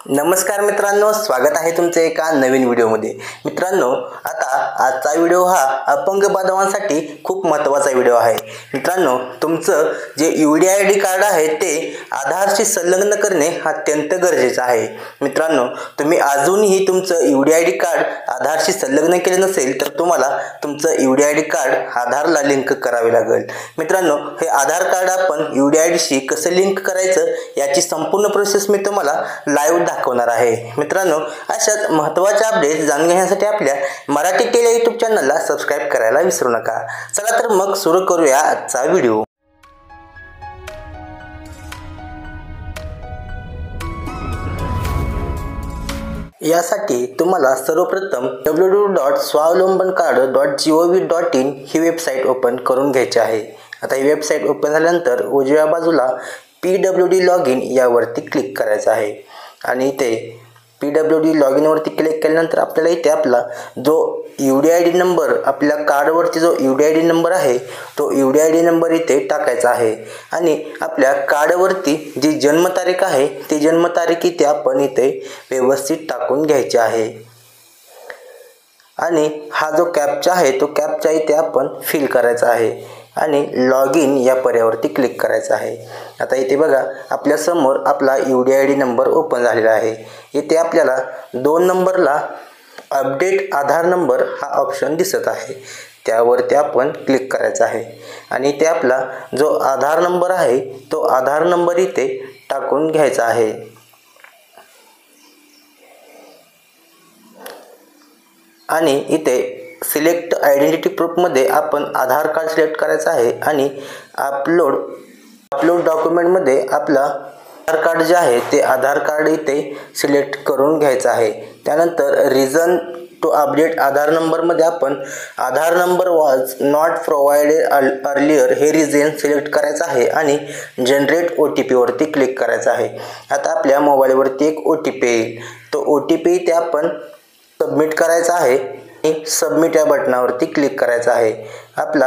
नमस्कार मित्रांनो, स्वागत आहे तुमचे एका नवीन व्हिडिओमध्ये। मित्रांनो, आता आजचा व्हिडिओ हा अपंग बांधवांसाठी खूप महत्त्वाचा व्हिडिओ आहे। मित्रांनो, तुमचं जे UDID कार्ड आहे ते आधारशी संलग्न करणे अत्यंत गरजेचे आहे। मित्रांनो, तुम्ही अजूनही तुमचं UDID कार्ड आधारशी संलग्न केले नसेल तर तुम्हाला तुमचं UDID कार्ड आधारला लिंक करावे लागेल। मित्रांनो, हे आधार कार्ड आपण UDID शी कसं लिंक करायचं याची संपूर्ण प्रोसेस मी तुम्हाला लाईव्ह दाखवणार आहे। मित्रांनो, अशाच महत्त्वाचे अपडेट जाणून घेण्यासाठी आपल्या मराठी टेली यूट्यूब चॅनलला सबस्क्राइब करायला विसरू नका। चला तर मग सुरू करूया आजचा व्हिडिओ। यासाठी तुम्हाला सर्वप्रथम www.swavlambancard.gov.in ही वेबसाईट ओपन करून घ्यायची आहे। आता ही वेबसाईट ओपन झाल्यानंतर उजव्या बाजूला PWD लॉगिन यावरती क्लिक करायचं आहे आणि इथे PWD लॉगिन वरती क्लिक केल्यानंतर आपल्याला इथे आपला जो UDID नंबर, आपल्या कार्डवरती जो UDID नंबर आहे तो UDID नंबर इथे टाकायचा आहे आणि आपल्या कार्डवरती जी जन्मतारीख आहे ती जन्मतारीख इथे आपण इथे व्यवस्थित टाकून घ्यायची आहे आणि हा जो कॅप्चा आहे तो कॅप्चा इथे आपण फिल करायचा आहे आणि लॉगिन या पर्यायावरती क्लिक करायचं आहे। आता इथे बघा, आपल्या समोर आपला UDID नंबर ओपन झालेला आहे। इथे आपल्याला 2 नंबरला अपडेट आधार नंबर हा ऑप्शन दिसत आहे, त्यावरती आपण क्लिक करायचं आहे आणि इथे आपला जो आधार नंबर आहे तो आधार नंबर इथे टाकून घ्यायचा आहे आणि इथे सिलेक्ट आयडेंटिटी प्रूफ मध्ये आपण आधार कार्ड सिलेक्ट करायचं आहे आणि अपलोड डॉक्युमेंट मध्ये आपला आधार कार्ड जे आहे ते आधार कार्ड इथे सिलेक्ट करून घ्यायचं आहे। त्यानंतर reason to update Aadhaar number मध्ये आपण Aadhaar number was not provided earlier हे रिझन सिलेक्ट करायचं आहे आणि जनरेट OTP वरती क्लिक करायचं आहे। आता आपल्या मोबाईलवरती एक OTP येईल, तो OTP इथे आपण सबमिट करायचा आहे आणि सबमिट या बटनावरती क्लिक करायचा आहे। आपला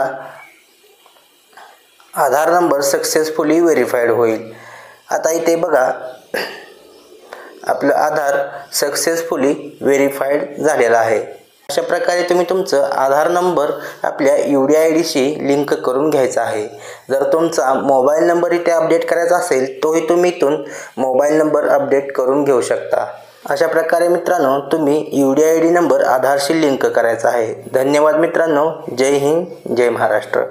आधार नंबर सक्सेसफुली व्हेरीफाईड होईल। आता इथे बघा, आपलं आधार सक्सेसफुली व्हेरीफाईड झालेला आहे। अशा प्रकारे तुम्ही तुमचं आधार नंबर आपल्या UDID शी लिंक करून घ्यायचा आहे। जर तुमचा मोबाईल नंबर इथे अपडेट करायचा असेल तोही तुम्ही इथून मोबाईल नंबर अपडेट करून घेऊ शकता। अशा प्रकारे मित्रांनो तुम्ही UDID नंबर आधारशी लिंक करायचा आहे। धन्यवाद मित्रांनो, जय हिंद, जय महाराष्ट्र।